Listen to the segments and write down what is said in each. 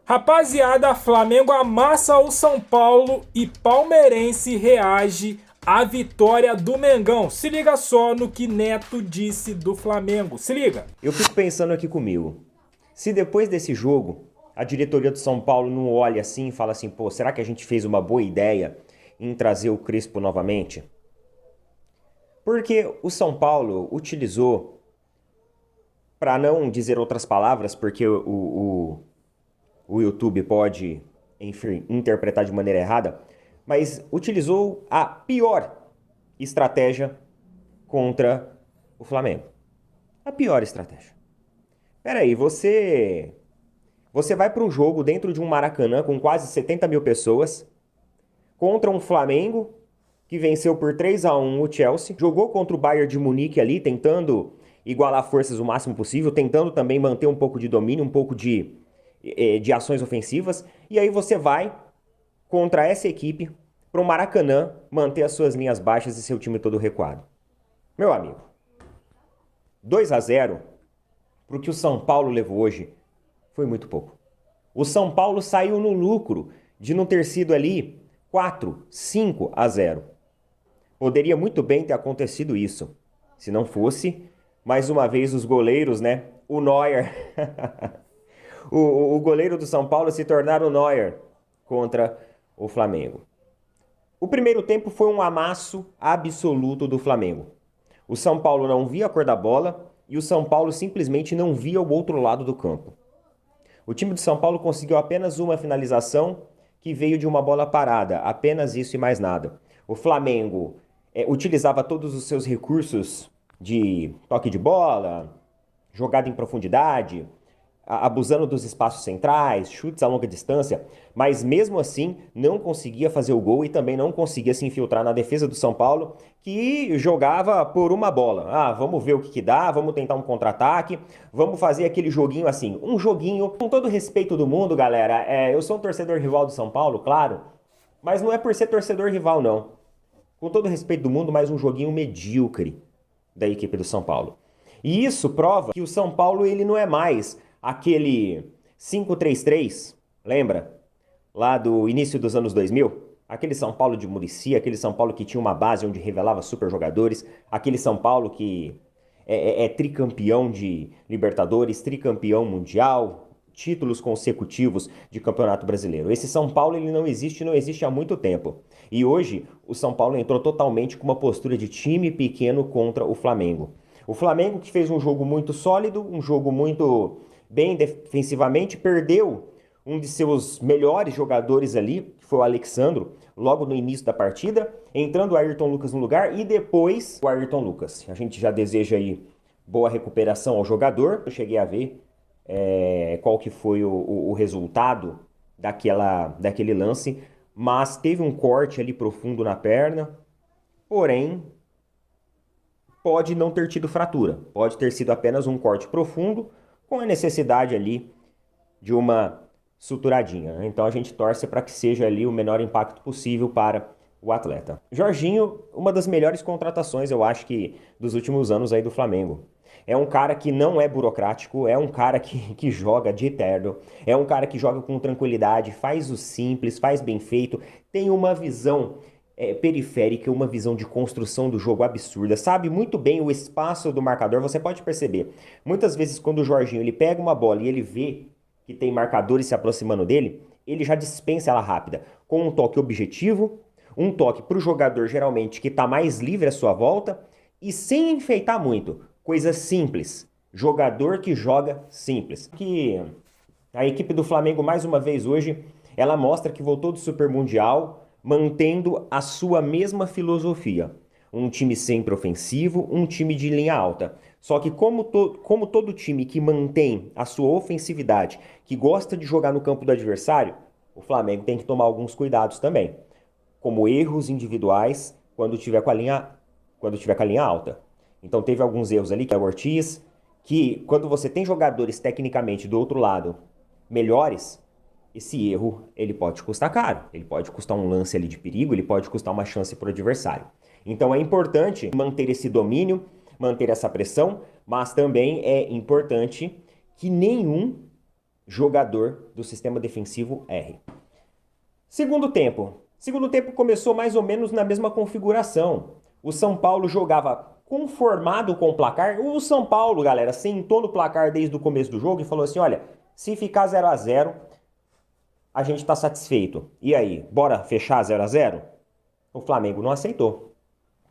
Rapaziada, Flamengo amassa o São Paulo e palmeirense reage à vitória do Mengão. Se liga só no que Neto disse do Flamengo. Se liga. Eu fico pensando aqui comigo. Se depois desse jogo a diretoria do São Paulo não olha assim e fala assim, pô, será que a gente fez uma boa ideia em trazer o Crespo novamente? Porque o São Paulo utilizou, para não dizer outras palavras, porque o YouTube pode, enfim, interpretar de maneira errada, mas utilizou a pior estratégia contra o Flamengo. A pior estratégia. Peraí, você vai para um jogo dentro de um Maracanã com quase 70 mil pessoas, contra um Flamengo que venceu por 3-1 o Chelsea, jogou contra o Bayern de Munique ali, tentando igualar forças o máximo possível, tentando também manter um pouco de domínio, um pouco de ações ofensivas, e aí você vai contra essa equipe para o Maracanã manter as suas linhas baixas e seu time todo recuado. Meu amigo, 2-0 para o que o São Paulo levou hoje foi muito pouco. O São Paulo saiu no lucro de não ter sido ali 4-5-0. Poderia muito bem ter acontecido isso, se não fosse, mais uma vez, os goleiros, né? O Neuer, o goleiro do São Paulo se tornaram o Neuer contra o Flamengo. O primeiro tempo foi um amasso absoluto do Flamengo. O São Paulo não via a cor da bola e o São Paulo simplesmente não via o outro lado do campo. O time do São Paulo conseguiu apenas uma finalização que veio de uma bola parada, apenas isso e mais nada. O Flamengo utilizava todos os seus recursos de toque de bola, jogada em profundidade, abusando dos espaços centrais, chutes a longa distância, mas mesmo assim não conseguia fazer o gol e também não conseguia se infiltrar na defesa do São Paulo, que jogava por uma bola. Ah, vamos ver o que dá, vamos tentar um contra-ataque, vamos fazer aquele joguinho assim, um joguinho, com todo o respeito do mundo, galera, eu sou um torcedor rival do São Paulo, claro, mas não é por ser torcedor rival, não. Com todo o respeito do mundo, mais um joguinho medíocre da equipe do São Paulo. E isso prova que o São Paulo ele não é mais aquele 5-3-3, lembra? Lá do início dos anos 2000? Aquele São Paulo de Muricy, aquele São Paulo que tinha uma base onde revelava super jogadores, aquele São Paulo que é tricampeão de Libertadores, tricampeão mundial, títulos consecutivos de Campeonato Brasileiro. Esse São Paulo ele não existe há muito tempo. E hoje o São Paulo entrou totalmente com uma postura de time pequeno contra o Flamengo. O Flamengo que fez um jogo muito sólido, um jogo muito bem defensivamente, perdeu um de seus melhores jogadores ali, que foi o Alexandro, logo no início da partida, entrando o Ayrton Lucas no lugar e depois o Ayrton Lucas. A gente já deseja aí boa recuperação ao jogador. Eu cheguei a ver qual que foi o resultado daquele lance, mas teve um corte ali profundo na perna, porém pode não ter tido fratura, pode ter sido apenas um corte profundo com a necessidade ali de uma suturadinha. Então a gente torce para que seja ali o menor impacto possível para o atleta. Jorginho, uma das melhores contratações, eu acho que dos últimos anos aí do Flamengo. É um cara que não é burocrático, é um cara que joga de eterno, é um cara que joga com tranquilidade, faz o simples, faz bem feito, tem uma visão periférica, uma visão de construção do jogo absurda, sabe muito bem o espaço do marcador, você pode perceber. Muitas vezes quando o Jorginho ele pega uma bola e ele vê que tem marcadores se aproximando dele, ele já dispensa ela rápida, com um toque objetivo, um toque para o jogador geralmente que está mais livre à sua volta e sem enfeitar muito, coisa simples, jogador que joga simples. Que a equipe do Flamengo mais uma vez hoje, ela mostra que voltou do Super Mundial mantendo a sua mesma filosofia. Um time sempre ofensivo, um time de linha alta. Só que como todo time que mantém a sua ofensividade, que gosta de jogar no campo do adversário, o Flamengo tem que tomar alguns cuidados também. Como erros individuais quando tiver com a linha alta. Então teve alguns erros ali, que é o Ortiz, que quando você tem jogadores tecnicamente do outro lado melhores, esse erro ele pode custar caro, ele pode custar um lance ali de perigo, ele pode custar uma chance para o adversário. Então é importante manter esse domínio, manter essa pressão, mas também é importante que nenhum jogador do sistema defensivo R. Segundo tempo. Segundo tempo começou mais ou menos na mesma configuração. O São Paulo jogava conformado com o placar. O São Paulo, galera, sentou no placar desde o começo do jogo e falou assim, olha, se ficar 0-0, a gente está satisfeito. E aí, bora fechar 0-0? O Flamengo não aceitou.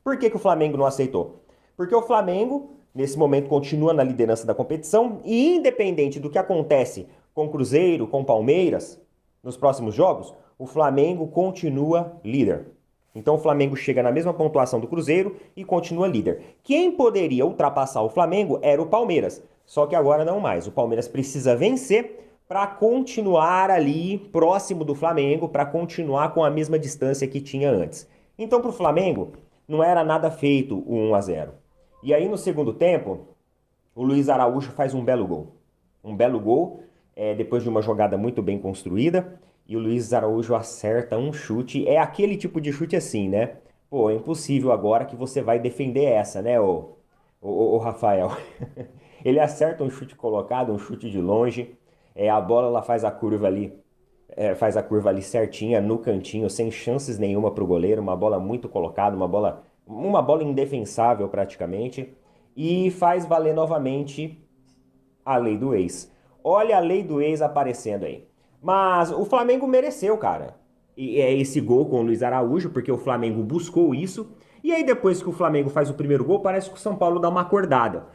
Por que o Flamengo não aceitou? Porque o Flamengo, nesse momento, continua na liderança da competição e independente do que acontece com o Cruzeiro, com o Palmeiras, nos próximos jogos, o Flamengo continua líder. Então o Flamengo chega na mesma pontuação do Cruzeiro e continua líder. Quem poderia ultrapassar o Flamengo era o Palmeiras. Só que agora não mais. O Palmeiras precisa vencer para continuar ali próximo do Flamengo, para continuar com a mesma distância que tinha antes. Então para o Flamengo não era nada feito o 1-0. E aí no segundo tempo, o Luiz Araújo faz um belo gol. Um belo gol, depois de uma jogada muito bem construída. E o Luiz Araújo acerta um chute. É aquele tipo de chute assim, né? Pô, é impossível agora que você vai defender essa, né, ô Rafael? Ele acerta um chute colocado, um chute de longe. A bola ela faz a curva ali certinha, no cantinho, sem chances nenhuma para o goleiro. Uma bola muito colocada, uma bola indefensável praticamente. E faz valer novamente a lei do ex. Olha a lei do ex aparecendo aí. Mas o Flamengo mereceu, cara. E é esse gol com o Luiz Araújo, porque o Flamengo buscou isso. E aí depois que o Flamengo faz o primeiro gol, parece que o São Paulo dá uma acordada.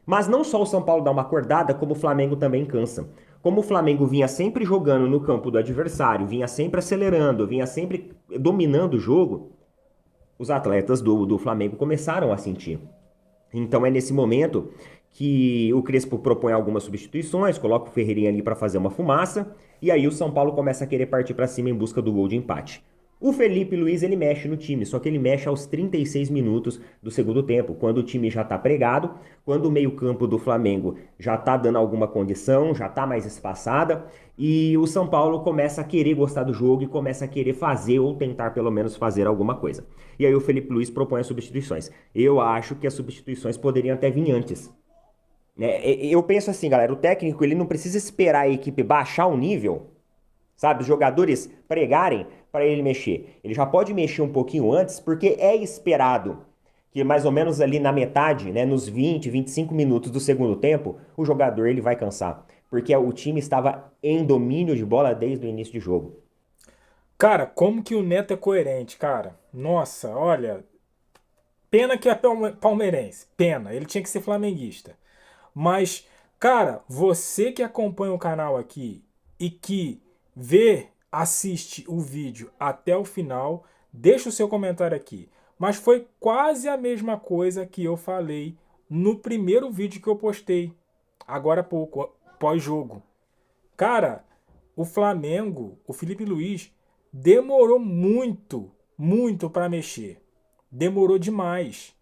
Mas não só o São Paulo dá uma acordada, como o Flamengo também cansa. Como o Flamengo vinha sempre jogando no campo do adversário, vinha sempre acelerando, vinha sempre dominando o jogo, os atletas do Flamengo começaram a sentir. Então é nesse momento que o Crespo propõe algumas substituições, coloca o Ferreirinha ali para fazer uma fumaça, e aí o São Paulo começa a querer partir para cima em busca do gol de empate. O Felipe Luiz, ele mexe no time, só que ele mexe aos 36 minutos do segundo tempo, quando o time já tá pregado, quando o meio-campo do Flamengo já tá dando alguma condição, já tá mais espaçada, e o São Paulo começa a querer gostar do jogo e começa a querer fazer ou tentar pelo menos fazer alguma coisa. E aí o Felipe Luiz propõe as substituições. Eu acho que as substituições poderiam até vir antes. Eu penso assim, galera, o técnico ele não precisa esperar a equipe baixar o nível, sabe, os jogadores pregarem para ele mexer. Ele já pode mexer um pouquinho antes, porque é esperado que mais ou menos ali na metade, né, nos 20, 25 minutos do segundo tempo, o jogador ele vai cansar, porque o time estava em domínio de bola desde o início do jogo. Cara, como que o Neto é coerente, cara? Nossa, olha, pena que é palmeirense, pena, ele tinha que ser flamenguista. Mas, cara, você que acompanha o canal aqui e que assiste o vídeo até o final, deixa o seu comentário aqui. Mas foi quase a mesma coisa que eu falei no primeiro vídeo que eu postei, agora há pouco, pós-jogo. Cara, o Flamengo, o Felipe Luiz, demorou muito para mexer. Demorou demais.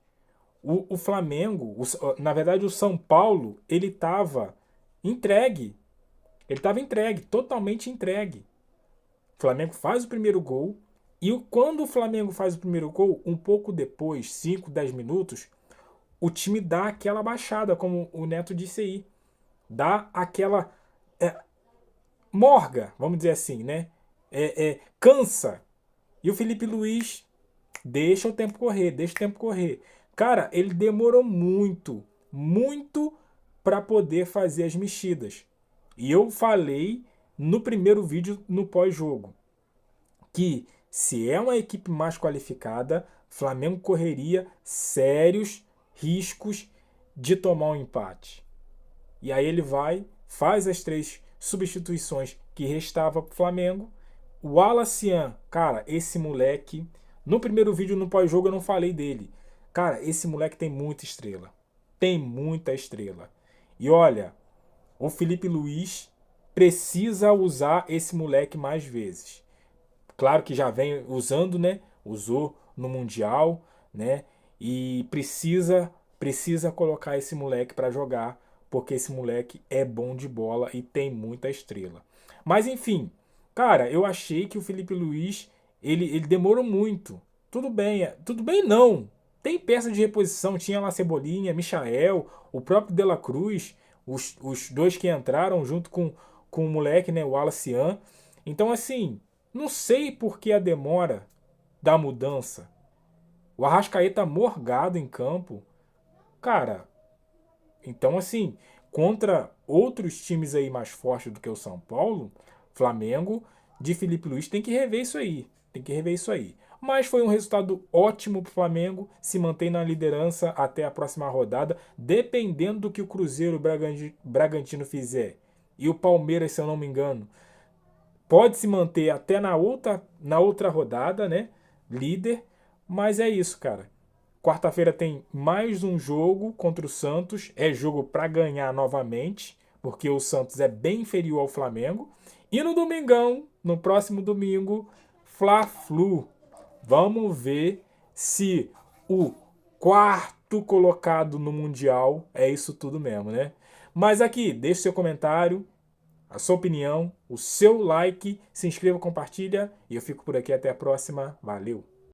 O Flamengo, na verdade o São Paulo, ele estava entregue. Ele estava entregue, totalmente entregue. O Flamengo faz o primeiro gol. E quando o Flamengo faz o primeiro gol, um pouco depois, 5, 10 minutos, o time dá aquela baixada, como o Neto disse aí. Dá aquela morga, vamos dizer assim, né? Cansa. E o Felipe Luiz deixa o tempo correr. Cara, ele demorou muito para poder fazer as mexidas. E eu falei no primeiro vídeo, no pós-jogo, que se é uma equipe mais qualificada, Flamengo correria sérios riscos de tomar um empate. E aí ele faz as 3 substituições que restava para o Flamengo. O Wallacian, cara, esse moleque, no primeiro vídeo, no pós-jogo, eu não falei dele. Cara, esse moleque tem muita estrela. Tem muita estrela. E olha, o Felipe Luiz precisa usar esse moleque mais vezes. Claro que já vem usando, né? Usou no Mundial, né? E precisa colocar esse moleque para jogar, porque esse moleque é bom de bola e tem muita estrela. Mas enfim, cara, eu achei que o Felipe Luiz, ele demorou muito. Tudo bem não. Tem peça de reposição, tinha lá Cebolinha, Michael, o próprio De La Cruz, os 2 que entraram junto com com o moleque, né, o Alacian. Então, assim, não sei por que a demora da mudança. O Arrascaeta morgado em campo. Cara, então, assim, contra outros times aí mais fortes do que o São Paulo, Flamengo, de Felipe Luiz, tem que rever isso aí. Tem que rever isso aí. Mas foi um resultado ótimo para o Flamengo, se mantém na liderança até a próxima rodada, dependendo do que o Cruzeiro Bragantino fizer. E o Palmeiras, se eu não me engano, pode se manter até na outra rodada, né? Líder. Mas é isso, cara. Quarta-feira tem mais um jogo contra o Santos. É jogo para ganhar novamente, porque o Santos é bem inferior ao Flamengo. E no domingão, no próximo domingo, Fla-Flu. Vamos ver se o quarto colocado no Mundial é isso tudo mesmo, né? Mas aqui, deixe seu comentário, a sua opinião, o seu like, se inscreva, compartilha e eu fico por aqui até a próxima. Valeu!